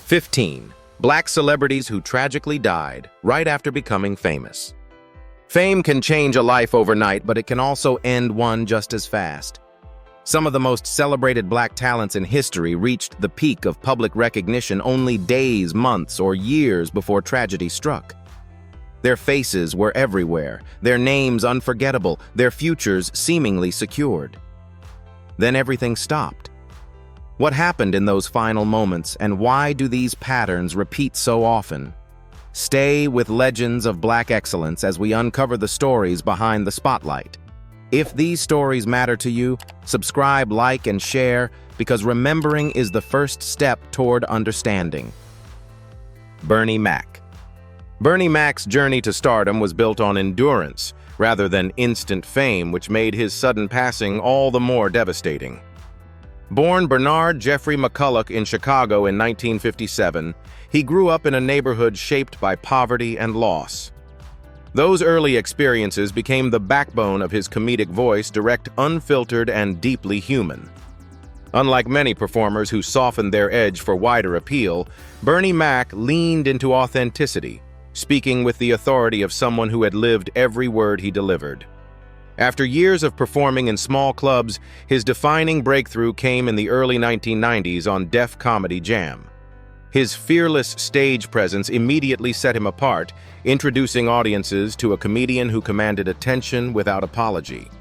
15. Black celebrities who tragically died right after becoming famous. Fame can change a life overnight, but it can also end one just as fast. Some of the most celebrated black talents in history reached the peak of public recognition only days, months, or years before tragedy struck. Their faces were everywhere, their names unforgettable, their futures seemingly secured. Then everything stopped. What happened in those final moments, and why do these patterns repeat so often? Stay with Legends of Black Excellence as we uncover the stories behind the spotlight. If these stories matter to you, subscribe, like, and share, because remembering is the first step toward understanding. Bernie Mac. Bernie Mac's journey to stardom was built on endurance, rather than instant fame, which made his sudden passing all the more devastating. Born Bernard Jeffrey McCulloch in Chicago in 1957, he grew up in a neighborhood shaped by poverty and loss. Those early experiences became the backbone of his comedic voice, direct, unfiltered, and deeply human. Unlike many performers who softened their edge for wider appeal, Bernie Mac leaned into authenticity, speaking with the authority of someone who had lived every word he delivered. After years of performing in small clubs, his defining breakthrough came in the early 1990s on Def Comedy Jam. His fearless stage presence immediately set him apart, introducing audiences to a comedian who commanded attention without apology.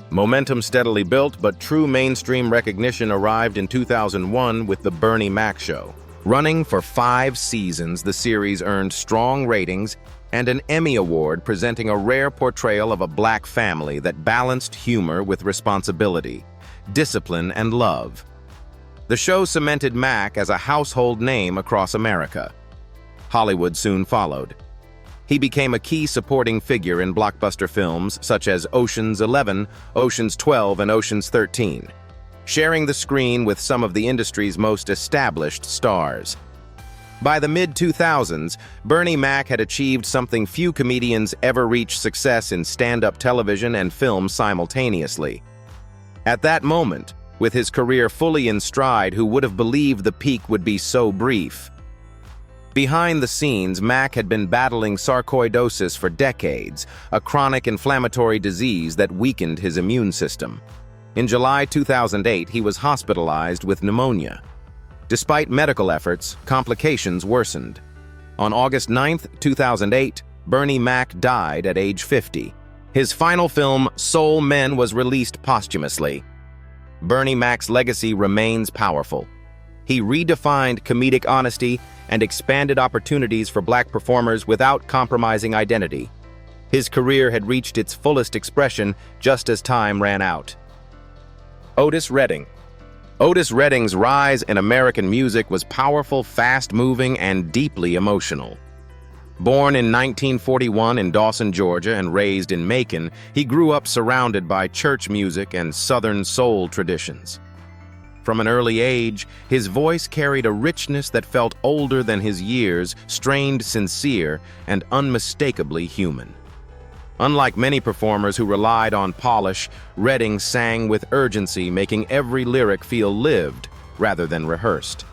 Momentum steadily built, but true mainstream recognition arrived in 2001 with The Bernie Mac Show. Running for 5 seasons, the series earned strong ratings and an Emmy Award, presenting a rare portrayal of a black family that balanced humor with responsibility, discipline, and love. The show cemented Mac as a household name across America. Hollywood soon followed. He became a key supporting figure in blockbuster films such as Ocean's 11, Ocean's 12, and Ocean's 13, sharing the screen with some of the industry's most established stars. By the mid-2000s, Bernie Mac had achieved something few comedians ever reached: success in stand-up television and film simultaneously. At that moment, with his career fully in stride, who would have believed the peak would be so brief? Behind the scenes, Mac had been battling sarcoidosis for decades, a chronic inflammatory disease that weakened his immune system. In July 2008, he was hospitalized with pneumonia. Despite medical efforts, complications worsened. On August 9, 2008, Bernie Mac died at age 50. His final film, Soul Men, was released posthumously. Bernie Mac's legacy remains powerful. He redefined comedic honesty and expanded opportunities for black performers without compromising identity. His career had reached its fullest expression just as time ran out. Otis Redding. Otis Redding's rise in American music was powerful, fast-moving, and deeply emotional. Born in 1941 in Dawson, Georgia, and raised in Macon, he grew up surrounded by church music and Southern soul traditions. From an early age, his voice carried a richness that felt older than his years, strained, sincere, and unmistakably human. Unlike many performers who relied on polish, Redding sang with urgency, making every lyric feel lived rather than rehearsed.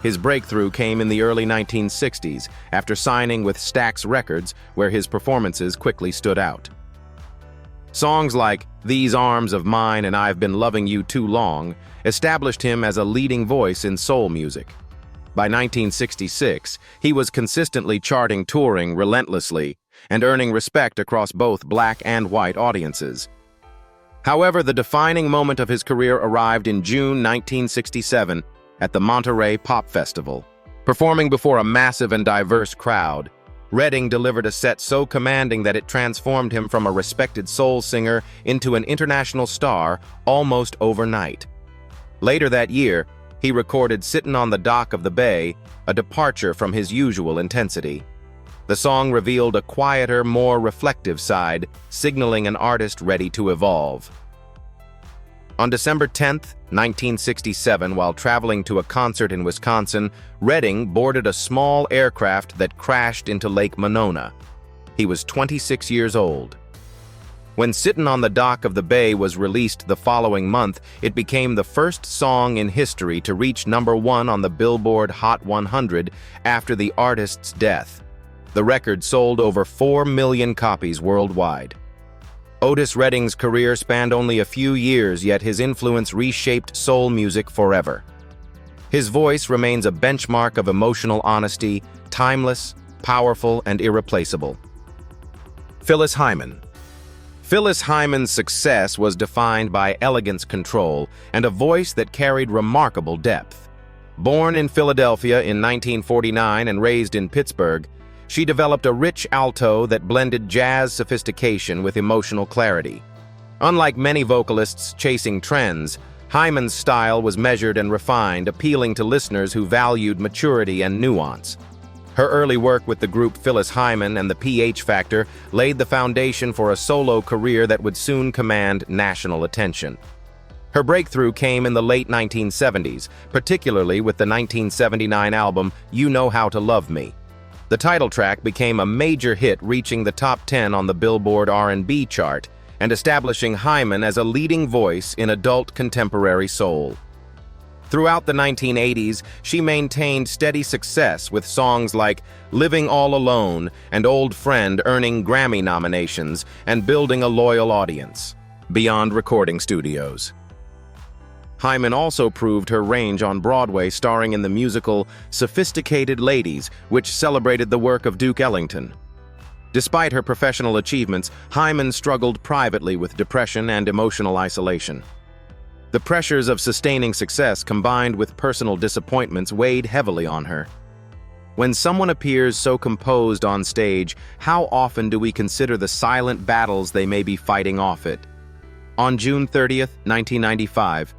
His breakthrough came in the early 1960s, after signing with Stax Records, where his performances quickly stood out. Songs like "These Arms of Mine" and "I've Been Loving You Too Long" established him as a leading voice in soul music. By 1966, he was consistently charting, touring relentlessly, and earning respect across both black and white audiences. However, the defining moment of his career arrived in June 1967 at the Monterey Pop Festival. Performing before a massive and diverse crowd, Redding delivered a set so commanding that it transformed him from a respected soul singer into an international star almost overnight. Later that year, he recorded "Sittin' on the Dock of the Bay," a departure from his usual intensity. The song revealed a quieter, more reflective side, signaling an artist ready to evolve. On December 10, 1967, while traveling to a concert in Wisconsin, Redding boarded a small aircraft that crashed into Lake Monona. He was 26 years old. When Sittin' on the Dock of the Bay was released the following month, it became the first song in history to reach #1 on the Billboard Hot 100 after the artist's death. The record sold over 4 million copies worldwide. Otis Redding's career spanned only a few years, yet his influence reshaped soul music forever. His voice remains a benchmark of emotional honesty, timeless, powerful, and irreplaceable. Phyllis Hyman. Phyllis Hyman's success was defined by elegance control and a voice that carried remarkable depth. Born in Philadelphia in 1949 and raised in Pittsburgh, she developed a rich alto that blended jazz sophistication with emotional clarity. Unlike many vocalists chasing trends, Hyman's style was measured and refined, appealing to listeners who valued maturity and nuance. Her early work with the group Phyllis Hyman and the PH Factor laid the foundation for a solo career that would soon command national attention. Her breakthrough came in the late 1970s, particularly with the 1979 album You Know How to Love Me. The title track became a major hit, reaching the top 10 on the Billboard R&B chart and establishing Hyman as a leading voice in adult contemporary soul. Throughout the 1980s, she maintained steady success with songs like Living All Alone and Old Friend earning Grammy nominations and building a loyal audience beyond recording studios. Hyman also proved her range on Broadway, starring in the musical Sophisticated Ladies, which celebrated the work of Duke Ellington. Despite her professional achievements, Hyman struggled privately with depression and emotional isolation. The pressures of sustaining success combined with personal disappointments weighed heavily on her. When someone appears so composed on stage, how often do we consider the silent battles they may be fighting off it? On June 30th, 1995,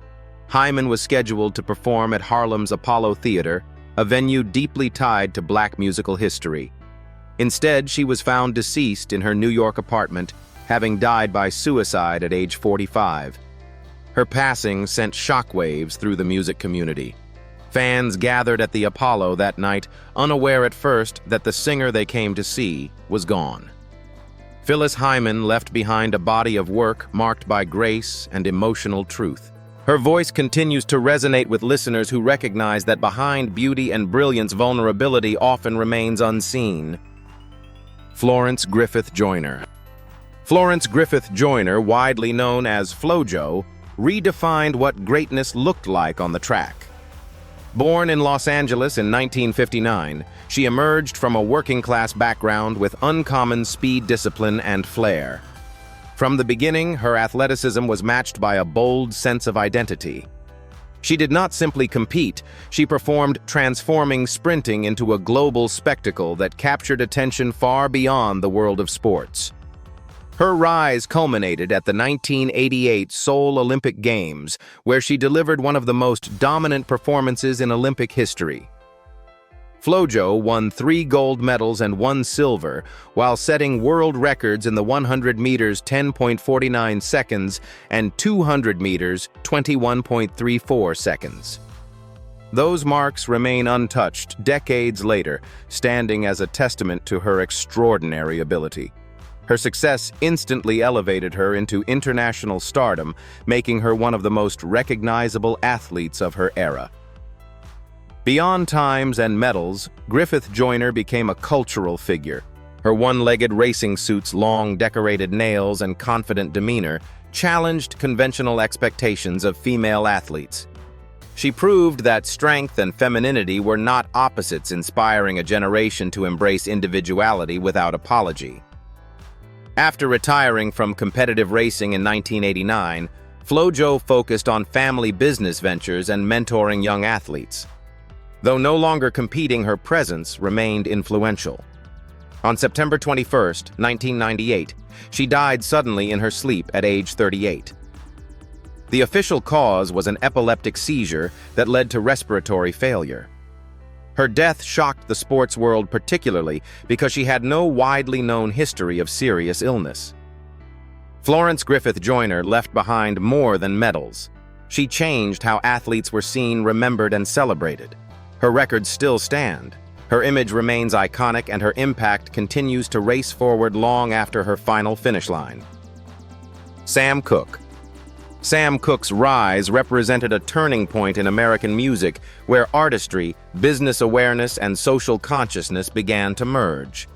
Hyman was scheduled to perform at Harlem's Apollo Theater, a venue deeply tied to black musical history. Instead, she was found deceased in her New York apartment, having died by suicide at age 45. Her passing sent shockwaves through the music community. Fans gathered at the Apollo that night, unaware at first that the singer they came to see was gone. Phyllis Hyman left behind a body of work marked by grace and emotional truth. Her voice continues to resonate with listeners who recognize that behind beauty and brilliance, vulnerability often remains unseen. Florence Griffith Joyner. Florence Griffith Joyner, widely known as FloJo, redefined what greatness looked like on the track. Born in Los Angeles in 1959, she emerged from a working-class background with uncommon speed, discipline, and flair. From the beginning, her athleticism was matched by a bold sense of identity. She did not simply compete, she performed, transforming sprinting into a global spectacle that captured attention far beyond the world of sports. Her rise culminated at the 1988 Seoul Olympic Games, where she delivered one of the most dominant performances in Olympic history. FloJo won 3 gold medals and 1 silver, while setting world records in the 100 meters 10.49 seconds and 200 meters 21.34 seconds. Those marks remain untouched decades later, standing as a testament to her extraordinary ability. Her success instantly elevated her into international stardom, making her one of the most recognizable athletes of her era. Beyond times and medals, Griffith Joyner became a cultural figure. Her one-legged racing suits, long decorated nails, and confident demeanor challenged conventional expectations of female athletes. She proved that strength and femininity were not opposites, inspiring a generation to embrace individuality without apology. After retiring from competitive racing in 1989, FloJo focused on family business ventures and mentoring young athletes. Though no longer competing, her presence remained influential. On September 21, 1998, she died suddenly in her sleep at age 38. The official cause was an epileptic seizure that led to respiratory failure. Her death shocked the sports world particularly because she had no widely known history of serious illness. Florence Griffith Joyner left behind more than medals. She changed how athletes were seen, remembered, and celebrated. Her records still stand. Her image remains iconic, and her impact continues to race forward long after her final finish line. Sam Cooke. Sam Cooke's rise represented a turning point in American music where artistry, business awareness, and social consciousness began to merge.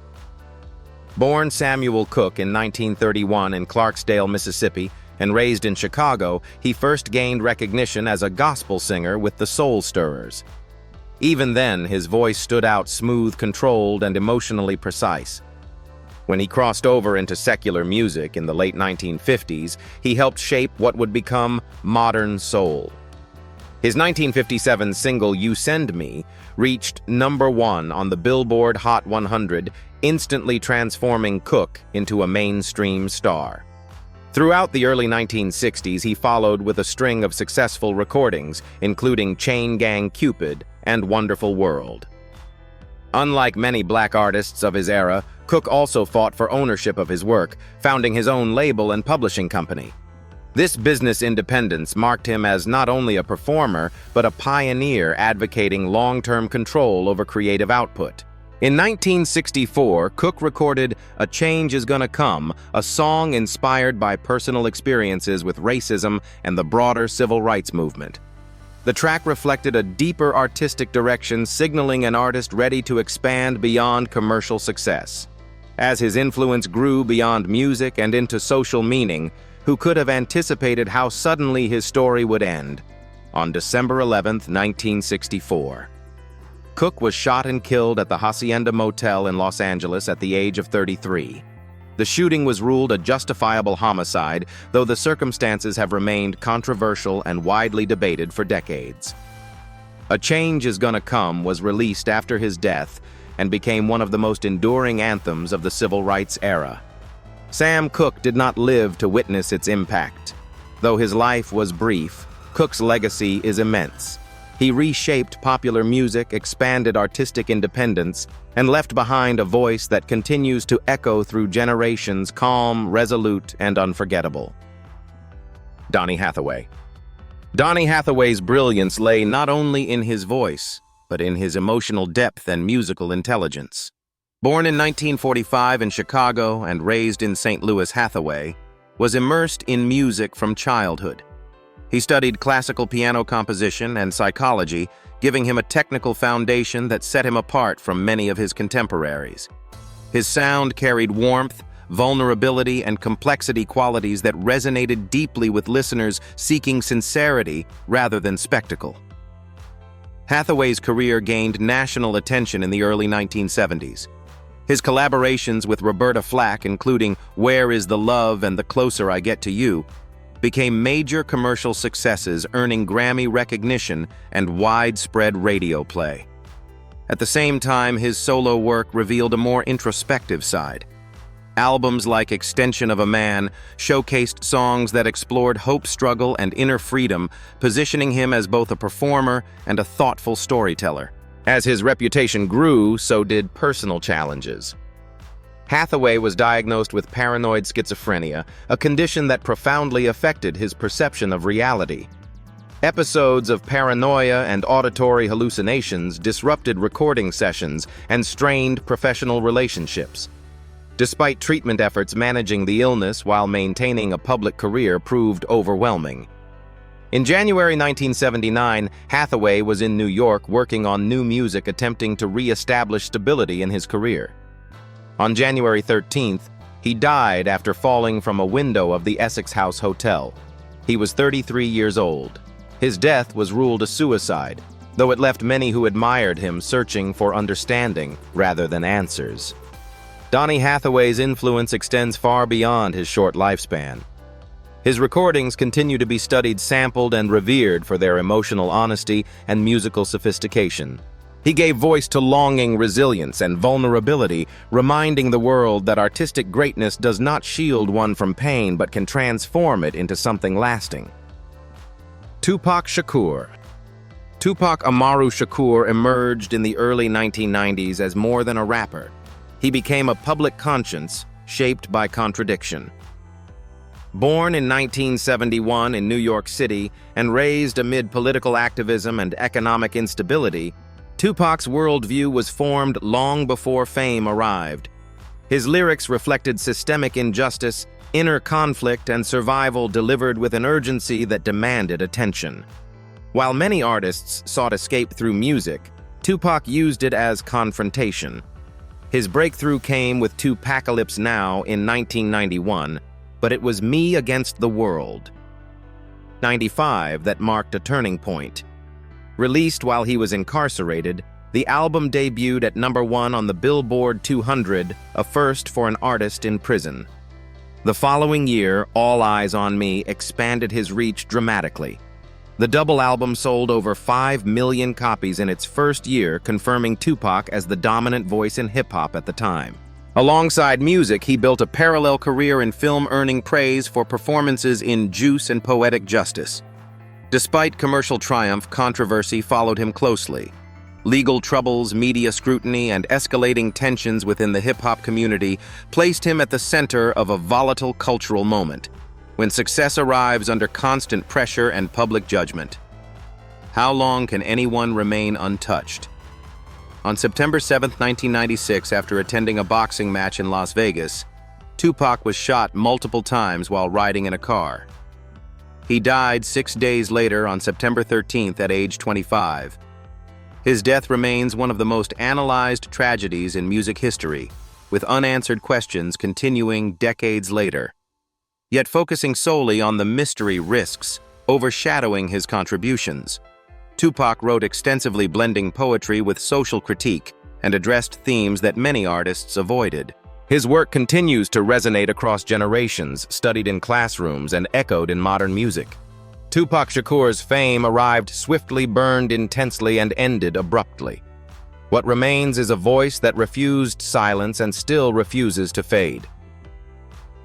Born Samuel Cooke in 1931 in Clarksdale, Mississippi, and raised in Chicago, he first gained recognition as a gospel singer with the Soul Stirrers. Even then, his voice stood out smooth, controlled, and emotionally precise. When he crossed over into secular music in the late 1950s, he helped shape what would become modern soul. His 1957 single, You Send Me, reached #1 on the Billboard Hot 100, instantly transforming Cooke into a mainstream star. Throughout the early 1960s, he followed with a string of successful recordings, including Chain Gang Cupid and Wonderful World. Unlike many black artists of his era, Cooke also fought for ownership of his work, founding his own label and publishing company. This business independence marked him as not only a performer, but a pioneer advocating long-term control over creative output. In 1964, Cooke recorded A Change Is Gonna Come, a song inspired by personal experiences with racism and the broader civil rights movement. The track reflected a deeper artistic direction, signaling an artist ready to expand beyond commercial success. As his influence grew beyond music and into social meaning, who could have anticipated how suddenly his story would end? On December 11, 1964. Cooke was shot and killed at the Hacienda Motel in Los Angeles at the age of 33. The shooting was ruled a justifiable homicide, though the circumstances have remained controversial and widely debated for decades. A Change Is Gonna Come was released after his death and became one of the most enduring anthems of the civil rights era. Sam Cooke did not live to witness its impact. Though his life was brief, Cooke's legacy is immense. He reshaped popular music, expanded artistic independence, and left behind a voice that continues to echo through generations, calm, resolute, and unforgettable. Donny Hathaway. Donny Hathaway's brilliance lay not only in his voice, but in his emotional depth and musical intelligence. Born in 1945 in Chicago and raised in St. Louis, Hathaway was immersed in music from childhood. He studied classical piano composition and psychology, giving him a technical foundation that set him apart from many of his contemporaries. His sound carried warmth, vulnerability, and complexity qualities that resonated deeply with listeners seeking sincerity rather than spectacle. Hathaway's career gained national attention in the early 1970s. His collaborations with Roberta Flack, including Where Is the Love and The Closer I Get to You, became major commercial successes, earning Grammy recognition and widespread radio play. At the same time, his solo work revealed a more introspective side. Albums like Extension of a Man showcased songs that explored hope, struggle, and inner freedom, positioning him as both a performer and a thoughtful storyteller. As his reputation grew, so did personal challenges. Hathaway was diagnosed with paranoid schizophrenia, a condition that profoundly affected his perception of reality. Episodes of paranoia and auditory hallucinations disrupted recording sessions and strained professional relationships. Despite treatment efforts, managing the illness while maintaining a public career proved overwhelming. In January 1979, Hathaway was in New York working on new music, attempting to re-establish stability in his career. On January 13th, he died after falling from a window of the Essex House Hotel. He was 33 years old. His death was ruled a suicide, though it left many who admired him searching for understanding rather than answers. Donny Hathaway's influence extends far beyond his short lifespan. His recordings continue to be studied, sampled, and revered for their emotional honesty and musical sophistication. He gave voice to longing, resilience, and vulnerability, reminding the world that artistic greatness does not shield one from pain but can transform it into something lasting. Tupac Shakur. Tupac Amaru Shakur emerged in the early 1990s as more than a rapper. He became a public conscience shaped by contradiction. Born in 1971 in New York City and raised amid political activism and economic instability, Tupac's worldview was formed long before fame arrived. His lyrics reflected systemic injustice, Inner conflict and survival delivered with an urgency that demanded attention. While many artists sought escape through music, Tupac used it as confrontation. His breakthrough came with Tupacalypse Now in 1991, but it was Me Against the World, 95, that marked a turning point. Released while he was incarcerated, the album debuted at #1 on the Billboard 200, a first for an artist in prison. The following year, All Eyes on Me expanded his reach dramatically. The double album sold over 5 million copies in its first year, confirming Tupac as the dominant voice in hip-hop at the time. Alongside music, he built a parallel career in film, earning praise for performances in Juice and Poetic Justice. Despite commercial triumph, controversy followed him closely. Legal troubles, media scrutiny, and escalating tensions within the hip-hop community placed him at the center of a volatile cultural moment, when success arrives under constant pressure and public judgment. How long can anyone remain untouched? On September 7, 1996, after attending a boxing match in Las Vegas, Tupac was shot multiple times while riding in a car. He died 6 days later on September 13th at age 25. His death remains one of the most analyzed tragedies in music history, with unanswered questions continuing decades later. Yet focusing solely on the mystery risks overshadowing his contributions. Tupac wrote extensively, blending poetry with social critique, and addressed themes that many artists avoided. His work continues to resonate across generations, studied in classrooms, and echoed in modern music. Tupac Shakur's fame arrived swiftly, burned intensely, and ended abruptly. What remains is a voice that refused silence and still refuses to fade.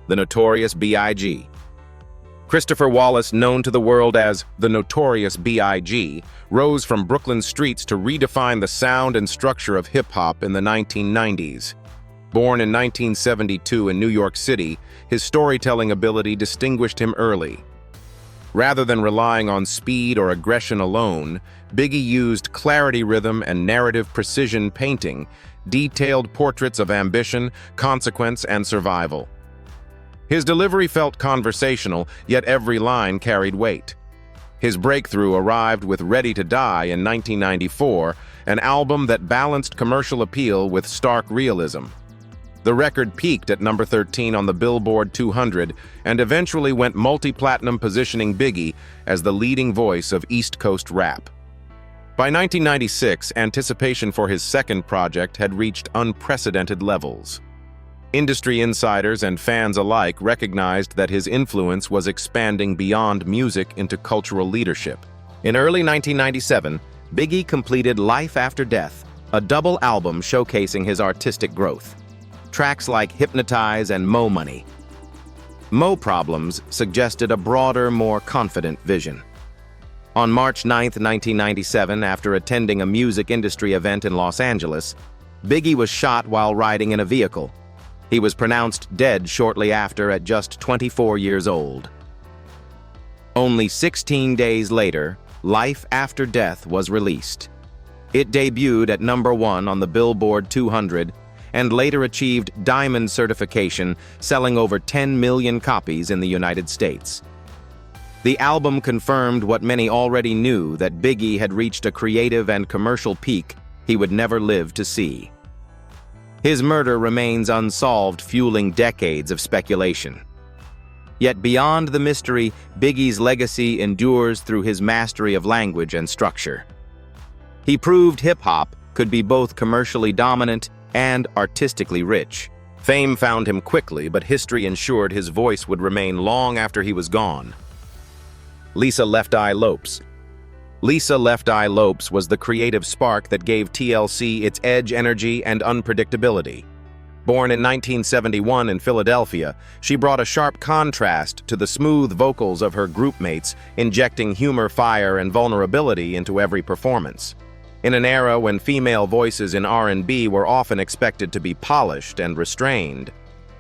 The Notorious B.I.G. Christopher Wallace, known to the world as the Notorious B.I.G., rose from Brooklyn streets to redefine the sound and structure of hip-hop in the 1990s. Born in 1972 in New York City, his storytelling ability distinguished him early. Rather than relying on speed or aggression alone, Biggie used clarity, rhythm, and narrative precision, painting detailed portraits of ambition, consequence, and survival. His delivery felt conversational, yet every line carried weight. His breakthrough arrived with Ready to Die in 1994, an album that balanced commercial appeal with stark realism. The record peaked at number 13 on the Billboard 200 and eventually went multi-platinum, positioning Biggie as the leading voice of East Coast rap. By 1996, anticipation for his second project had reached unprecedented levels. Industry insiders and fans alike recognized that his influence was expanding beyond music into cultural leadership. In early 1997, Biggie completed Life After Death, a double album showcasing his artistic growth. Tracks like Hypnotize and Mo Money. Mo Problems suggested a broader, more confident vision. On March 9, 1997, after attending a music industry event in Los Angeles, Biggie was shot while riding in a vehicle. He was pronounced dead shortly after at just 24 years old. Only 16 days later, Life After Death was released. It debuted at #1 on the Billboard 200 and later achieved Diamond certification, selling over 10 million copies in the United States. The album confirmed what many already knew, that Biggie had reached a creative and commercial peak he would never live to see. His murder remains unsolved, fueling decades of speculation. Yet beyond the mystery, Biggie's legacy endures through his mastery of language and structure. He proved hip-hop could be both commercially dominant and artistically rich. Fame found him quickly, but history ensured his voice would remain long after he was gone. Lisa Left Eye Lopes. Lisa Left Eye Lopes was the creative spark that gave TLC its edge, energy, and unpredictability. Born in 1971 in Philadelphia, she brought a sharp contrast to the smooth vocals of her groupmates, injecting humor, fire, and vulnerability into every performance. In an era when female voices in R&B were often expected to be polished and restrained,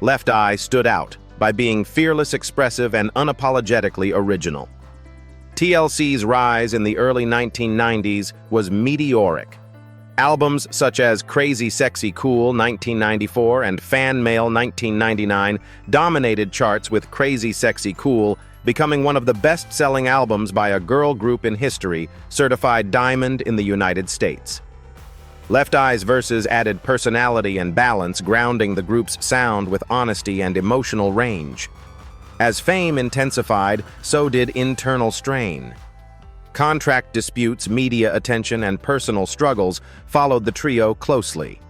Left Eye stood out by being fearless, expressive, and unapologetically original. TLC's rise in the early 1990s was meteoric. Albums such as Crazy Sexy Cool 1994 and Fan Mail 1999 dominated charts, with Crazy Sexy Cool becoming one of the best-selling albums by a girl group in history, certified diamond in the United States. Left Eye's verses added personality and balance, grounding the group's sound with honesty and emotional range. As fame intensified, so did internal strain. Contract disputes, media attention, and personal struggles followed the trio closely.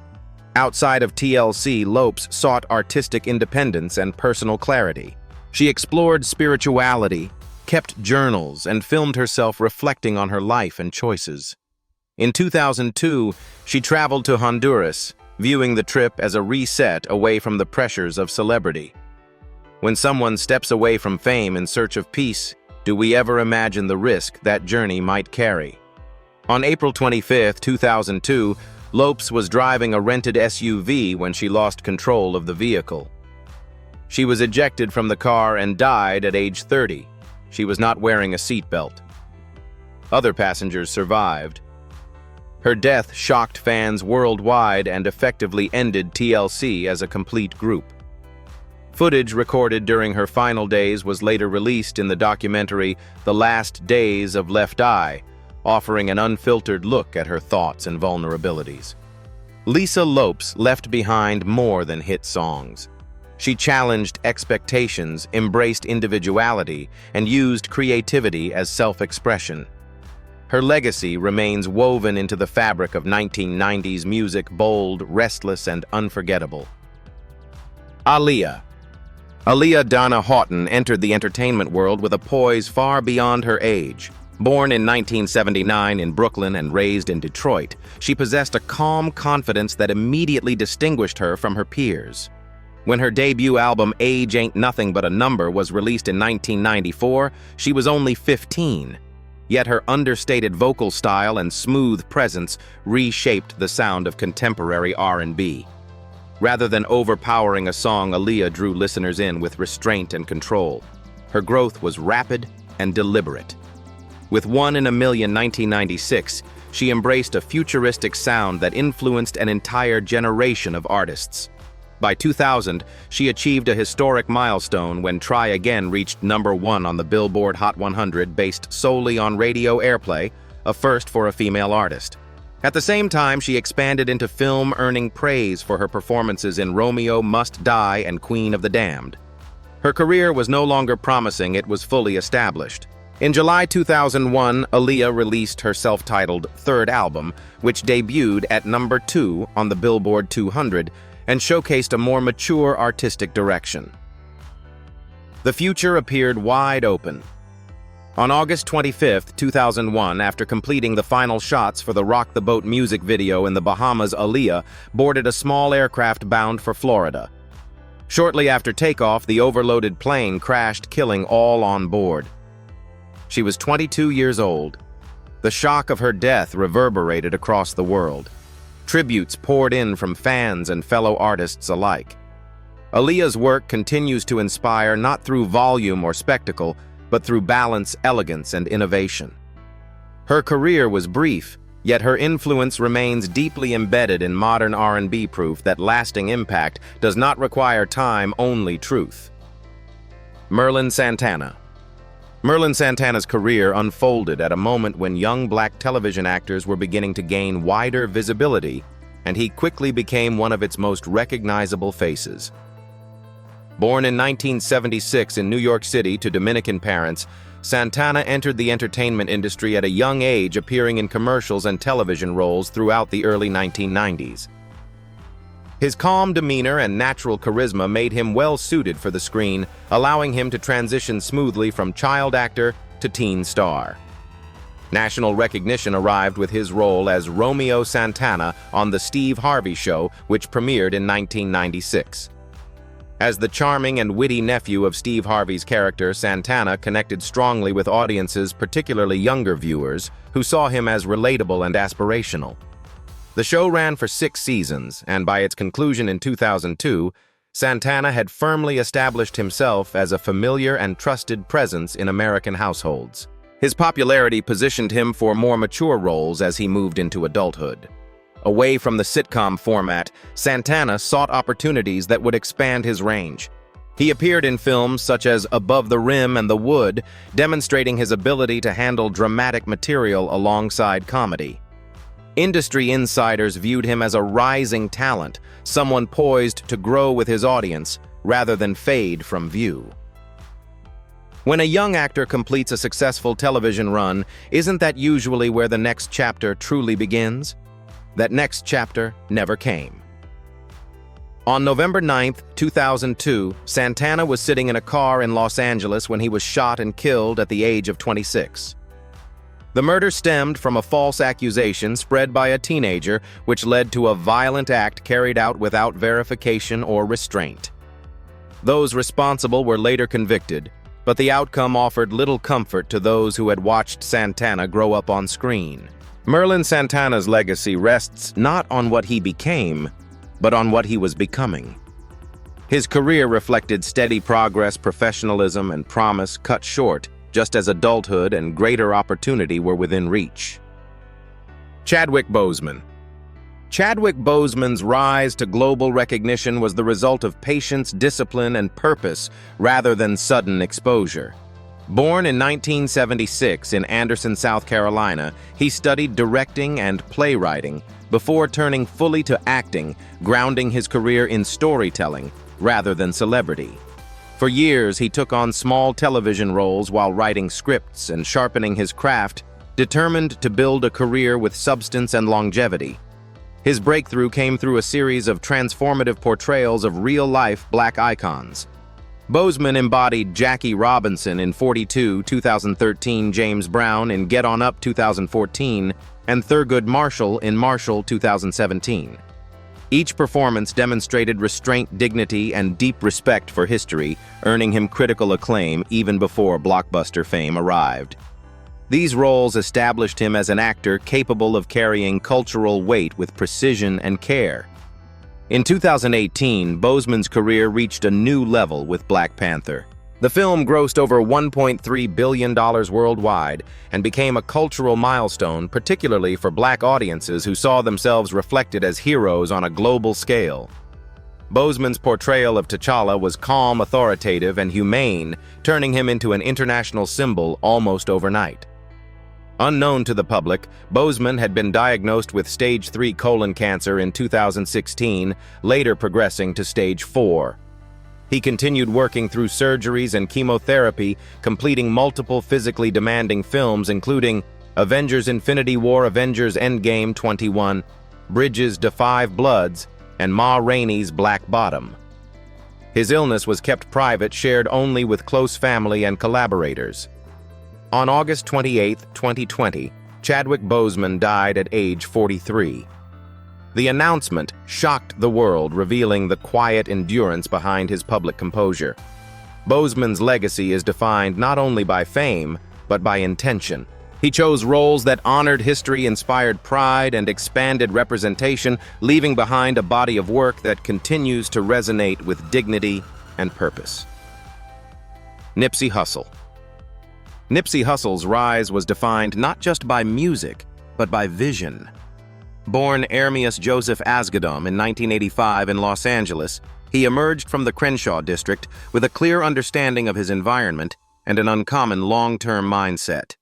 Outside of TLC, Lopes sought artistic independence and personal clarity. She explored spirituality, kept journals, and filmed herself reflecting on her life and choices. In 2002, she traveled to Honduras, viewing the trip as a reset away from the pressures of celebrity. When someone steps away from fame in search of peace, do we ever imagine the risk that journey might carry? On April 25, 2002, Lopes was driving a rented SUV when she lost control of the vehicle. She was ejected from the car and died at age 30. She was not wearing a seatbelt. Other passengers survived. Her death shocked fans worldwide and effectively ended TLC as a complete group. Footage recorded during her final days was later released in the documentary The Last Days of Left Eye, offering an unfiltered look at her thoughts and vulnerabilities. Lisa Lopes left behind more than hit songs. She challenged expectations, embraced individuality, and used creativity as self-expression. Her legacy remains woven into the fabric of 1990s music, bold, restless, and unforgettable. Aaliyah Donna Houghton entered the entertainment world with a poise far beyond her age. Born in 1979 in Brooklyn and raised in Detroit, she possessed a calm confidence that immediately distinguished her from her peers. When her debut album Age Ain't Nothing But a Number was released in 1994, she was only 15. Yet her understated vocal style and smooth presence reshaped the sound of contemporary R&B. Rather than overpowering a song, Aaliyah drew listeners in with restraint and control. Her growth was rapid and deliberate. With One in a Million 1996, she embraced a futuristic sound that influenced an entire generation of artists. By 2000, she achieved a historic milestone when Try Again reached #1 on the Billboard Hot 100 based solely on radio airplay, a first for a female artist. At the same time, she expanded into film, earning praise for her performances in Romeo Must Die and Queen of the Damned. Her career was no longer promising, it was fully established. In July 2001, Aaliyah released her self-titled third album, which debuted at #2 on the Billboard 200 and showcased a more mature artistic direction. The future appeared wide open. On August 25, 2001, after completing the final shots for the Rock the Boat music video in the Bahamas, Aaliyah boarded a small aircraft bound for Florida. Shortly after takeoff, the overloaded plane crashed, killing all on board. She was 22 years old. The shock of her death reverberated across the world. Tributes poured in from fans and fellow artists alike. Aaliyah's work continues to inspire not through volume or spectacle, but through balance, elegance, and innovation. Her career was brief, yet her influence remains deeply embedded in modern R&B, proof that lasting impact does not require time, only truth. Merlin Santana. Merlin Santana's career unfolded at a moment when young black television actors were beginning to gain wider visibility, and he quickly became one of its most recognizable faces. Born in 1976 in New York City to Dominican parents, Santana entered the entertainment industry at a young age, appearing in commercials and television roles throughout the early 1990s. His calm demeanor and natural charisma made him well-suited for the screen, allowing him to transition smoothly from child actor to teen star. National recognition arrived with his role as Romeo Santana on The Steve Harvey Show, which premiered in 1996. As the charming and witty nephew of Steve Harvey's character, Santana connected strongly with audiences, particularly younger viewers, who saw him as relatable and aspirational. The show ran for 6 seasons, and by its conclusion in 2002, Santana had firmly established himself as a familiar and trusted presence in American households. His popularity positioned him for more mature roles as he moved into adulthood. Away from the sitcom format, Santana sought opportunities that would expand his range. He appeared in films such as Above the Rim and The Wood, demonstrating his ability to handle dramatic material alongside comedy. Industry insiders viewed him as a rising talent, someone poised to grow with his audience rather than fade from view. When a young actor completes a successful television run, isn't that usually where the next chapter truly begins? That next chapter never came. On November 9, 2002, Santana was sitting in a car in Los Angeles when he was shot and killed at the age of 26. The murder stemmed from a false accusation spread by a teenager, which led to a violent act carried out without verification or restraint. Those responsible were later convicted, but the outcome offered little comfort to those who had watched Santana grow up on screen. Merlin Santana's legacy rests not on what he became, but on what he was becoming. His career reflected steady progress, professionalism, and promise cut short, just as adulthood and greater opportunity were within reach. Chadwick Boseman. Chadwick Boseman's rise to global recognition was the result of patience, discipline, and purpose rather than sudden exposure. Born in 1976 in Anderson, South Carolina, he studied directing and playwriting before turning fully to acting, grounding his career in storytelling rather than celebrity. For years, he took on small television roles while writing scripts and sharpening his craft, determined to build a career with substance and longevity. His breakthrough came through a series of transformative portrayals of real-life Black icons. Boseman embodied Jackie Robinson in 42, 2013, James Brown in Get On Up 2014, and Thurgood Marshall in Marshall 2017. Each performance demonstrated restraint, dignity, and deep respect for history, earning him critical acclaim even before blockbuster fame arrived. These roles established him as an actor capable of carrying cultural weight with precision and care. In 2018, Boseman's career reached a new level with Black Panther. The film grossed over $1.3 billion worldwide and became a cultural milestone, particularly for Black audiences who saw themselves reflected as heroes on a global scale. Boseman's portrayal of T'Challa was calm, authoritative, and humane, turning him into an international symbol almost overnight. Unknown to the public, Boseman had been diagnosed with stage 3 colon cancer in 2016, later progressing to stage 4. He continued working through surgeries and chemotherapy, completing multiple physically demanding films including Avengers Infinity War, Avengers Endgame 21, Bridges to Five Bloods, and Ma Rainey's Black Bottom. His illness was kept private, shared only with close family and collaborators. On August 28, 2020, Chadwick Boseman died at age 43. The announcement shocked the world, revealing the quiet endurance behind his public composure. Boseman's legacy is defined not only by fame, but by intention. He chose roles that honored history, inspired pride, and expanded representation, leaving behind a body of work that continues to resonate with dignity and purpose. Nipsey Hussle. Nipsey Hussle's rise was defined not just by music, but by vision. Born Ermias Joseph Asghedom in 1985 in Los Angeles, he emerged from the Crenshaw district with a clear understanding of his environment and an uncommon long-term mindset.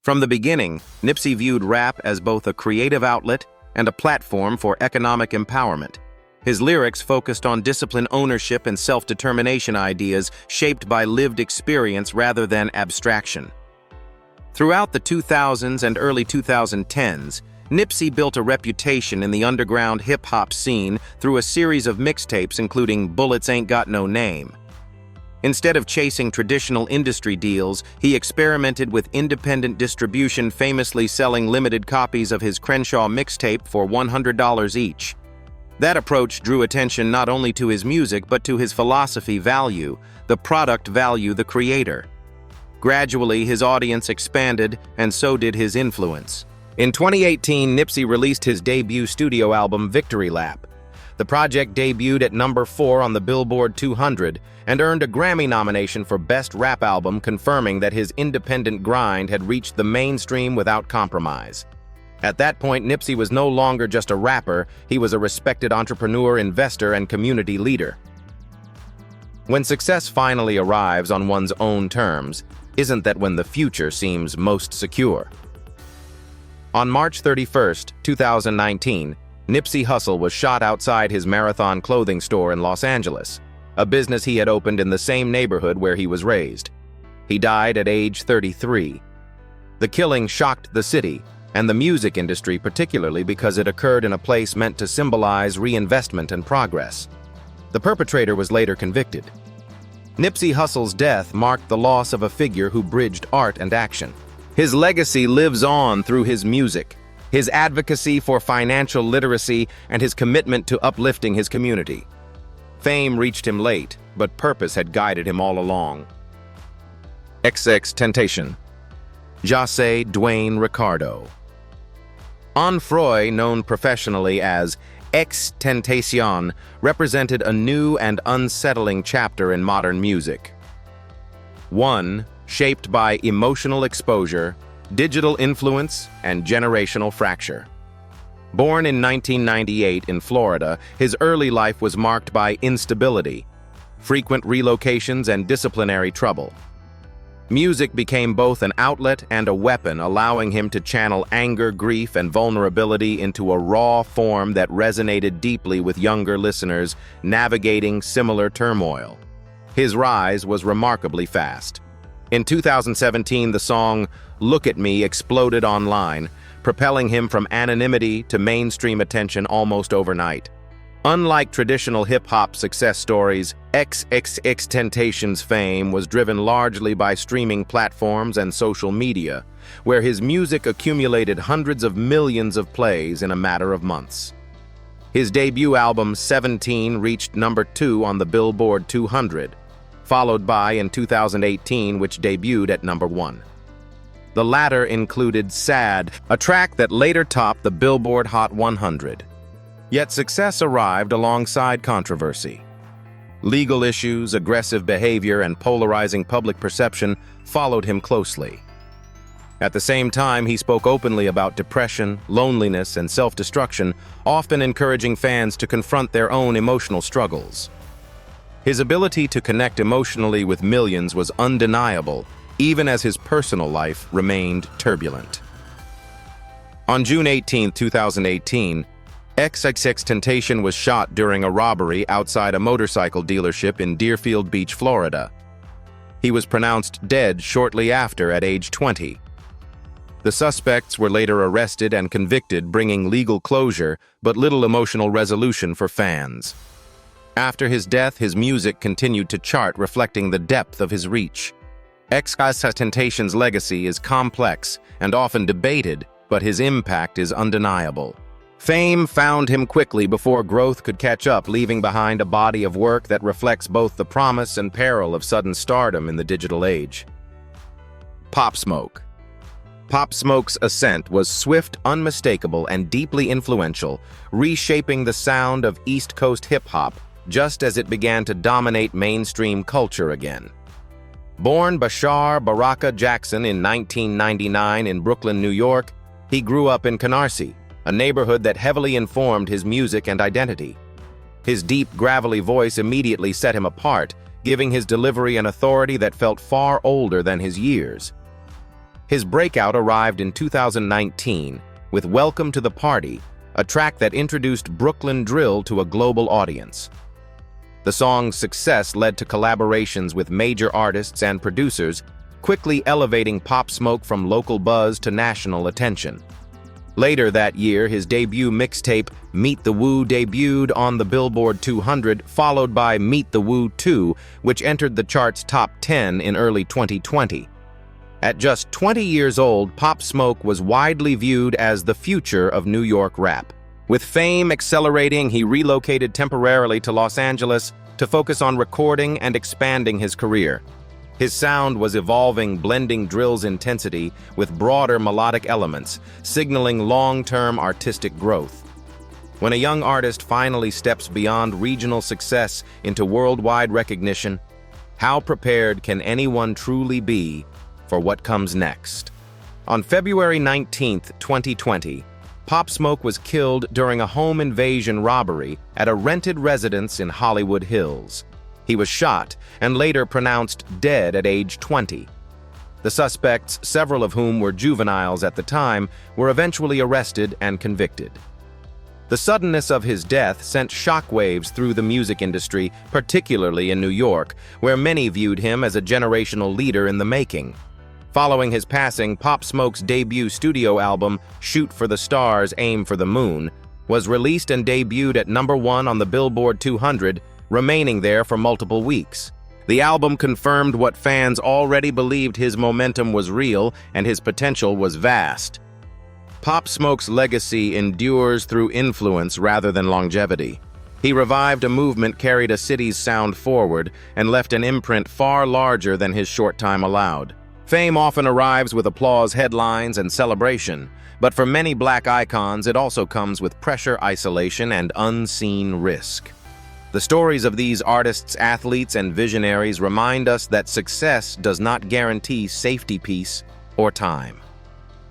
From the beginning, Nipsey viewed rap as both a creative outlet and a platform for economic empowerment. His lyrics focused on discipline, ownership, and self-determination ideas shaped by lived experience rather than abstraction. Throughout the 2000s and early 2010s, Nipsey built a reputation in the underground hip-hop scene through a series of mixtapes including Bullets Ain't Got No Name. Instead of chasing traditional industry deals, he experimented with independent distribution, famously selling limited copies of his Crenshaw mixtape for $100 each. That approach drew attention not only to his music but to his philosophy value, the product value the creator. Gradually, his audience expanded, and so did his influence. In 2018, Nipsey released his debut studio album, Victory Lap. The project debuted at number 4 on the Billboard 200 and earned a Grammy nomination for Best Rap Album, confirming that his independent grind had reached the mainstream without compromise. At that point, Nipsey was no longer just a rapper, he was a respected entrepreneur, investor, and community leader. When success finally arrives on one's own terms, isn't that when the future seems most secure? On March 31st, 2019, Nipsey Hussle was shot outside his Marathon clothing store in Los Angeles, a business he had opened in the same neighborhood where he was raised. He died at age 33. The killing shocked the city, and the music industry particularly because it occurred in a place meant to symbolize reinvestment and progress. The perpetrator was later convicted. Nipsey Hussle's death marked the loss of a figure who bridged art and action. His legacy lives on through his music, his advocacy for financial literacy, and his commitment to uplifting his community. Fame reached him late, but purpose had guided him all along. XXXTentacion. José Dwayne Ricardo. Onfroy, known professionally as XXXTentacion, represented a new and unsettling chapter in modern music. One shaped by emotional exposure, digital influence, and generational fracture. Born in 1998 in Florida, his early life was marked by instability, frequent relocations, and disciplinary trouble. Music became both an outlet and a weapon, allowing him to channel anger, grief, and vulnerability into a raw form that resonated deeply with younger listeners navigating similar turmoil. His rise was remarkably fast. In 2017, the song "Look at Me" exploded online, propelling him from anonymity to mainstream attention almost overnight. Unlike traditional hip-hop success stories, XXXTentacion's fame was driven largely by streaming platforms and social media, where his music accumulated hundreds of millions of plays in a matter of months. His debut album, 17, reached number 2 on the Billboard 200, followed by in 2018, which debuted at number 1. The latter included Sad, a track that later topped the Billboard Hot 100. Yet success arrived alongside controversy. Legal issues, aggressive behavior, and polarizing public perception followed him closely. At the same time, he spoke openly about depression, loneliness, and self-destruction, often encouraging fans to confront their own emotional struggles. His ability to connect emotionally with millions was undeniable, even as his personal life remained turbulent. On June 18, 2018, XXXTentacion was shot during a robbery outside a motorcycle dealership in Deerfield Beach, Florida. He was pronounced dead shortly after at age 20. The suspects were later arrested and convicted, bringing legal closure but little emotional resolution for fans. After his death, his music continued to chart, reflecting the depth of his reach. XXXTentacion's legacy is complex and often debated, but his impact is undeniable. Fame found him quickly before growth could catch up, leaving behind a body of work that reflects both the promise and peril of sudden stardom in the digital age. Pop Smoke. Pop Smoke's ascent was swift, unmistakable, and deeply influential, reshaping the sound of East Coast hip-hop just as it began to dominate mainstream culture again. Born Bashar Baraka Jackson in 1999 in Brooklyn, New York, he grew up in Canarsie, a neighborhood that heavily informed his music and identity. His deep, gravelly voice immediately set him apart, giving his delivery an authority that felt far older than his years. His breakout arrived in 2019 with "Welcome to the Party," a track that introduced Brooklyn drill to a global audience. The song's success led to collaborations with major artists and producers, quickly elevating Pop Smoke from local buzz to national attention. Later that year, his debut mixtape, Meet the Woo, debuted on the Billboard 200, followed by Meet the Woo 2, which entered the chart's top 10 in early 2020. At just 20 years old, Pop Smoke was widely viewed as the future of New York rap. With fame accelerating, he relocated temporarily to Los Angeles to focus on recording and expanding his career. His sound was evolving, blending drill's intensity with broader melodic elements, signaling long-term artistic growth. When a young artist finally steps beyond regional success into worldwide recognition, how prepared can anyone truly be for what comes next? On February 19, 2020, Pop Smoke was killed during a home invasion robbery at a rented residence in Hollywood Hills. He was shot and later pronounced dead at age 20. The suspects, several of whom were juveniles at the time, were eventually arrested and convicted. The suddenness of his death sent shockwaves through the music industry, particularly in New York, where many viewed him as a generational leader in the making. Following his passing, Pop Smoke's debut studio album, Shoot for the Stars, Aim for the Moon, was released and debuted at #1 on the Billboard 200, remaining there for multiple weeks. The album confirmed what fans already believed: his momentum was real and his potential was vast. Pop Smoke's legacy endures through influence rather than longevity. He revived a movement, carried a city's sound forward, and left an imprint far larger than his short time allowed. Fame often arrives with applause, headlines, and celebration, but for many black icons, it also comes with pressure, isolation, and unseen risk. The stories of these artists, athletes, and visionaries remind us that success does not guarantee safety, peace, or time.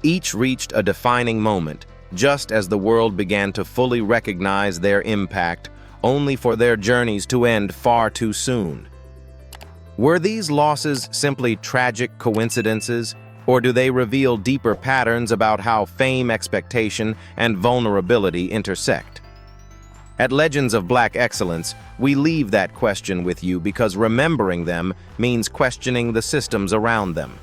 Each reached a defining moment, just as the world began to fully recognize their impact, only for their journeys to end far too soon. Were these losses simply tragic coincidences, or do they reveal deeper patterns about how fame, expectation, and vulnerability intersect? At Legends of Black Excellence, we leave that question with you because remembering them means questioning the systems around them.